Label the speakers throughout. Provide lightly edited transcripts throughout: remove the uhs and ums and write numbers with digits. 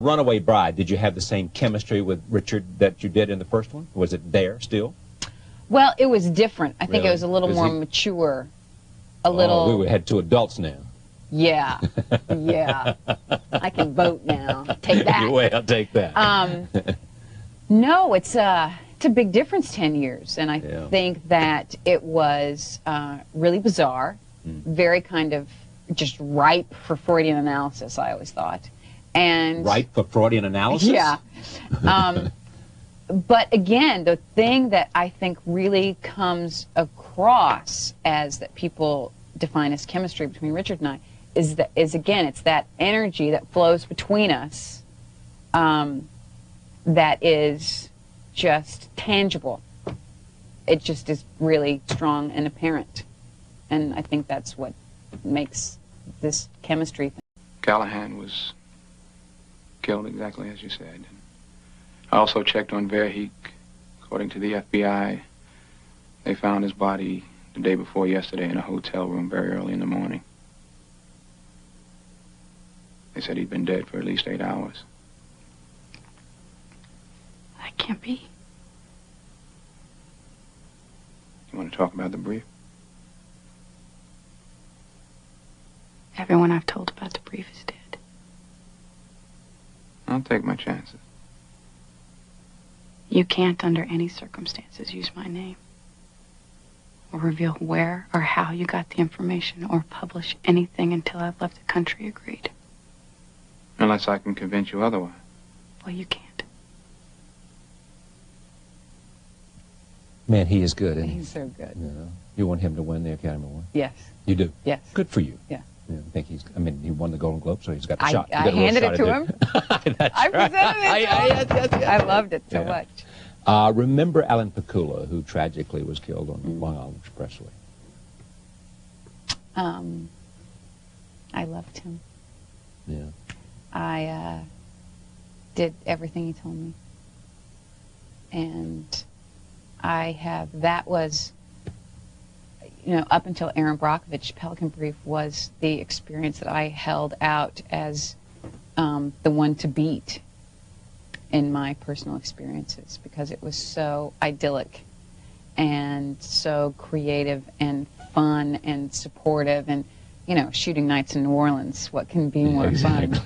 Speaker 1: Runaway Bride, did you have the same chemistry with Richard that you did in the first one? Was it there still?
Speaker 2: Well, it was different. I think
Speaker 1: Really?
Speaker 2: it was a little more mature. A little...
Speaker 1: Oh, we had two adults now.
Speaker 2: Yeah. Yeah. I can vote now. Take that.
Speaker 1: Well, take that.
Speaker 2: No, it's a big difference, 10 years. And I think that it was really bizarre, very kind of just ripe for Freudian analysis, I always thought. And
Speaker 1: ripe for Freudian analysis?
Speaker 2: Yeah. But again, the thing that I think really comes across as that people define as chemistry between Richard and I is again, it's that energy that flows between us that is just tangible. It just is really strong and apparent. And I think that's what makes this chemistry thing.
Speaker 3: Callahan was killed exactly as you said. I also checked on Verheek. According to the FBI, they found his body the day before yesterday in a hotel room very early in the morning. They said he'd been dead for at least 8 hours.
Speaker 4: That can't be.
Speaker 3: You want to talk about the brief?
Speaker 4: Everyone I've told about the brief is dead.
Speaker 3: I'll take my chances.
Speaker 4: You can't, under any circumstances, use my name, or reveal where or how you got the information, or publish anything until I've left the country, agreed?
Speaker 3: Unless I can convince you otherwise.
Speaker 4: Well, you can't.
Speaker 1: Man, he is good, isn't he?
Speaker 2: He's so good.
Speaker 1: Yeah. You want him to win the Academy Award?
Speaker 2: Yes.
Speaker 1: You do?
Speaker 2: Yes.
Speaker 1: Good for you.
Speaker 2: Yeah.
Speaker 1: I think he's, I mean, he won the Golden Globe, so he's got a shot.
Speaker 2: I handed it to him.
Speaker 1: That's
Speaker 2: I presented it to him.
Speaker 1: Yes.
Speaker 2: I loved it so much.
Speaker 1: Remember Alan Pakula, who tragically was killed on the Long Island Expressway?
Speaker 2: I loved him.
Speaker 1: Yeah.
Speaker 2: I did everything he told me. And that was, you know, up until Erin Brockovich, Pelican Brief was the experience that I held out as the one to beat in my personal experiences, because it was so idyllic and so creative and fun and supportive, and, you know, shooting nights in New Orleans, what can be more fun?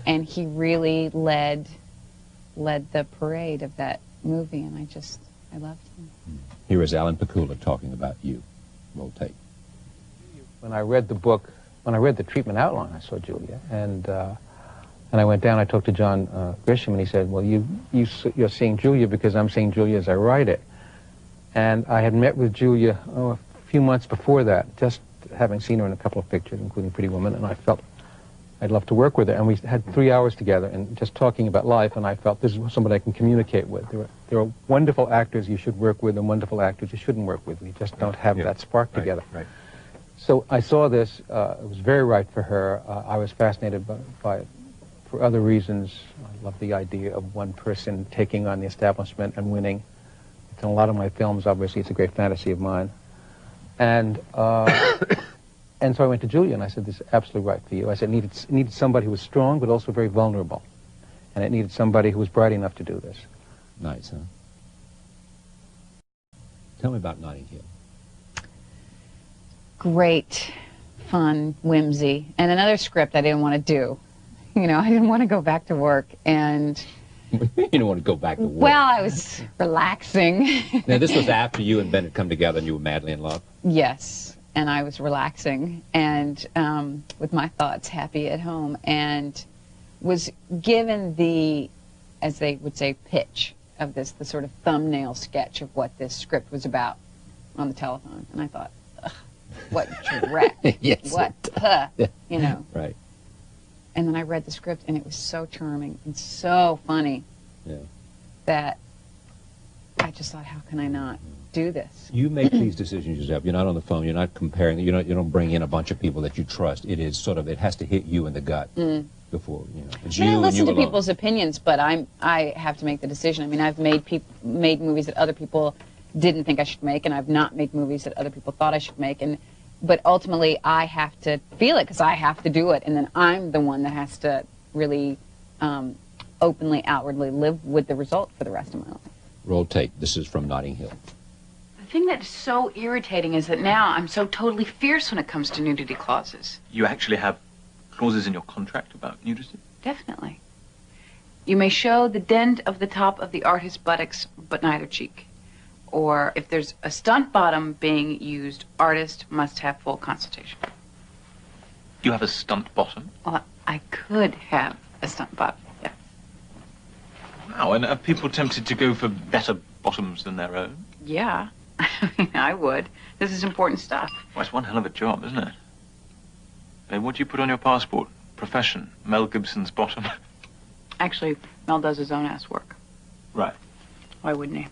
Speaker 2: And he really led the parade of that movie, and I loved him.
Speaker 1: Here is Alan Pakula talking about you. Roll tape.
Speaker 5: When I read the book, when I read the treatment outline, I saw Julia, and I went down. I talked to John Grisham, and he said, "Well, you're seeing Julia because I'm seeing Julia as I write it." And I had met with Julia a few months before that, just having seen her in a couple of pictures, including Pretty Woman, and I felt I'd love to work with her. And we had 3 hours together and just talking about life, and I felt this is somebody I can communicate with. There are wonderful actors you should work with and wonderful actors you shouldn't work with. We just don't have that spark together.
Speaker 1: Right.
Speaker 5: So I saw this. It was very right for her. I was fascinated by it for other reasons. I love the idea of one person taking on the establishment and winning. It's in a lot of my films, obviously. It's a great fantasy of mine. And so I went to Julia and I said, "This is absolutely right for you." I said, it needed somebody who was strong but also very vulnerable. And it needed somebody who was bright enough to do this.
Speaker 1: Nice, huh? Tell me about Notting Hill.
Speaker 2: Great, fun, whimsy, and another script I didn't want to do. You know, I didn't want to go back to work, and...
Speaker 1: You didn't want to go back to work.
Speaker 2: Well, I was relaxing.
Speaker 1: Now, this was after you and Ben had come together and you were madly in love?
Speaker 2: Yes, and I was relaxing and with my thoughts happy at home, and was given the, as they would say, pitch of this, the sort of thumbnail sketch of what this script was about on the telephone. And I thought, ugh, what dreck,
Speaker 1: yes.
Speaker 2: What, you know.
Speaker 1: Right.
Speaker 2: And then I read the script, and it was so charming and so funny that I just thought, how can I not do this?
Speaker 1: You make these decisions yourself. You're not on the phone. You're not comparing. You don't bring in a bunch of people that you trust. It is sort of, it has to hit you in the gut before, you know. It's you
Speaker 2: I
Speaker 1: and
Speaker 2: listen
Speaker 1: you
Speaker 2: to
Speaker 1: alone.
Speaker 2: people's opinions, but I have to make the decision. I mean, I've made movies that other people didn't think I should make, and I've not made movies that other people thought I should make, but ultimately I have to feel it because I have to do it, and then I'm the one that has to really openly, outwardly live with the result for the rest of my life.
Speaker 1: Roll tape. This is from Notting Hill.
Speaker 4: The thing that's so irritating is that now I'm so totally fierce when it comes to nudity clauses.
Speaker 6: You actually have clauses in your contract about nudity?
Speaker 4: Definitely. You may show the dent of the top of the artist's buttocks, but neither cheek. Or if there's a stunt bottom being used, artist must have full consultation.
Speaker 6: You have a stunt bottom?
Speaker 4: Well, I could have a stunt bottom, yeah.
Speaker 6: Wow, and are people tempted to go for better bottoms than their own?
Speaker 4: Yeah, I mean, I would. This is important stuff.
Speaker 6: Well, it's one hell of a job, isn't it? Hey, what do you put on your passport? Profession, Mel Gibson's bottom.
Speaker 4: Actually, Mel does his own ass work.
Speaker 6: Right.
Speaker 4: Why wouldn't he?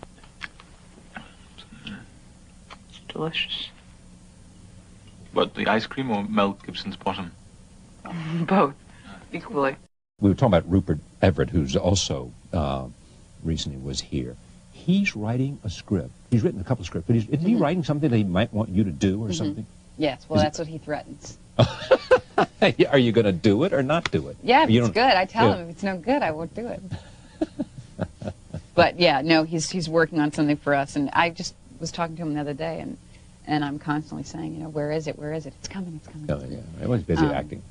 Speaker 4: It's delicious.
Speaker 6: What, the ice cream or Mel Gibson's bottom?
Speaker 4: Both, equally.
Speaker 1: We were talking about Rupert Everett, who's also recently was here. He's writing a script. He's written a couple of scripts, but isn't he writing something that he might want you to do or something?
Speaker 2: Yes, well, that's what he threatens.
Speaker 1: Are you going to do it or not do it?
Speaker 2: Yeah, if
Speaker 1: You
Speaker 2: it's
Speaker 1: don't-
Speaker 2: good. I tell
Speaker 1: yeah.
Speaker 2: him if it's no good, I won't do it. But yeah, no, he's working on something for us, and I just was talking to him the other day, and I'm constantly saying, you know, where is it? Where is it? It's coming. It's coming.
Speaker 1: Oh, yeah. Everyone's busy acting.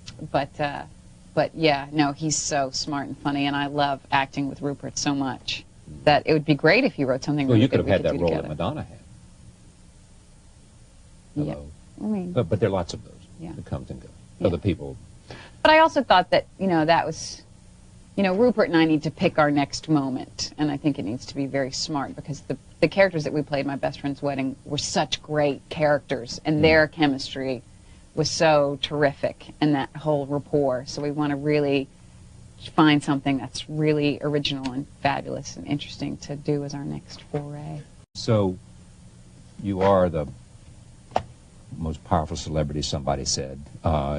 Speaker 2: But yeah, no, he's so smart and funny, and I love acting with Rupert so much that it would be great if he wrote something.
Speaker 1: Well,
Speaker 2: really
Speaker 1: you could
Speaker 2: good
Speaker 1: have had
Speaker 2: we
Speaker 1: that
Speaker 2: do
Speaker 1: role that
Speaker 2: together.
Speaker 1: Madonna had.
Speaker 2: Yeah,
Speaker 1: Hello.
Speaker 2: I mean,
Speaker 1: But there are lots of those
Speaker 2: Yeah.
Speaker 1: that comes and goes.
Speaker 2: Yeah.
Speaker 1: Other people.
Speaker 2: but I also thought that, you know, that was, you know, Rupert and I need to pick our next moment, and I think it needs to be very smart because the characters that we played, My Best Friend's Wedding, were such great characters, and their chemistry was so terrific, and that whole rapport. So we want to really find something that's really original and fabulous and interesting to do as our next foray.
Speaker 1: So you are the most powerful celebrity, somebody said.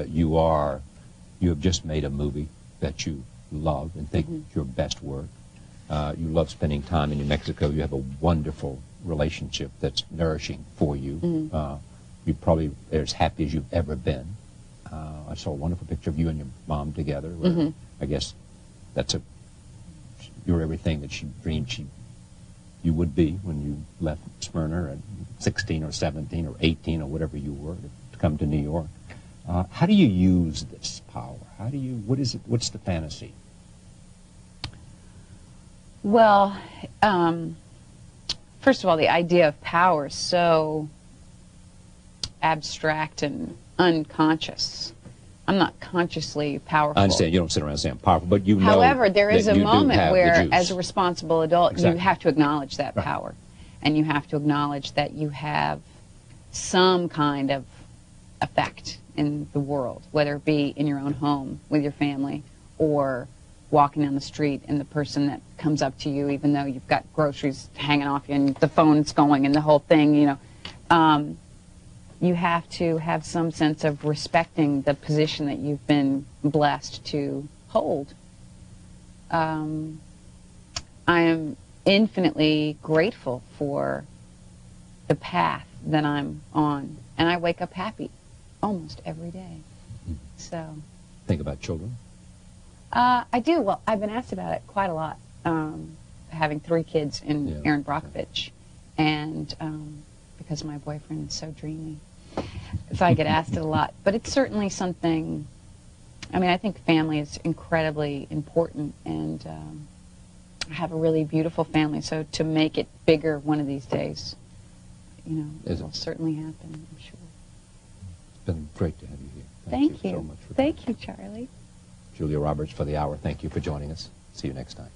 Speaker 1: You have just made a movie that you love and think is your best work. You love spending time in New Mexico. You have a wonderful relationship that's nourishing for you. You're probably as happy as you've ever been. I saw a wonderful picture of you and your mom together. Where I guess you're everything that she dreamed you would be when you left Smyrna at 16 or 17 or 18 or whatever you were to come to New York. How do you use this power? What is it? What's the fantasy?
Speaker 2: Well, first of all, the idea of power is so abstract and unconscious. I'm not consciously powerful.
Speaker 1: I understand you don't sit around saying powerful, but you know.
Speaker 2: However, there is
Speaker 1: that
Speaker 2: a
Speaker 1: you do
Speaker 2: moment
Speaker 1: have the
Speaker 2: where,
Speaker 1: juice.
Speaker 2: as a responsible adult,
Speaker 1: Exactly.
Speaker 2: you have to acknowledge that
Speaker 1: Right.
Speaker 2: power. And you have to acknowledge that you have some kind of effect in the world, whether it be in your own home with your family or walking down the street and the person that comes up to you, even though you've got groceries hanging off you and the phone's going and the whole thing, you know. You have to have some sense of respecting the position that you've been blessed to hold. I am infinitely grateful for the path that I'm on, and I wake up happy almost every day. So,
Speaker 1: Think about children.
Speaker 2: I do. Well, I've been asked about it quite a lot, having 3 kids in
Speaker 1: Yeah.
Speaker 2: Erin Brockovich, and because my boyfriend is so dreamy. So I get asked it a lot. But it's certainly something, I mean, I think family is incredibly important, and I have a really beautiful family, so to make it bigger one of these days, you know,
Speaker 1: Is
Speaker 2: will
Speaker 1: it?
Speaker 2: certainly happen, I'm sure.
Speaker 1: It's been great to have you here.
Speaker 2: Thank you.
Speaker 1: so much for
Speaker 2: Thank you, Charlie.
Speaker 1: Julia Roberts for the hour. Thank you for joining us. See you next time.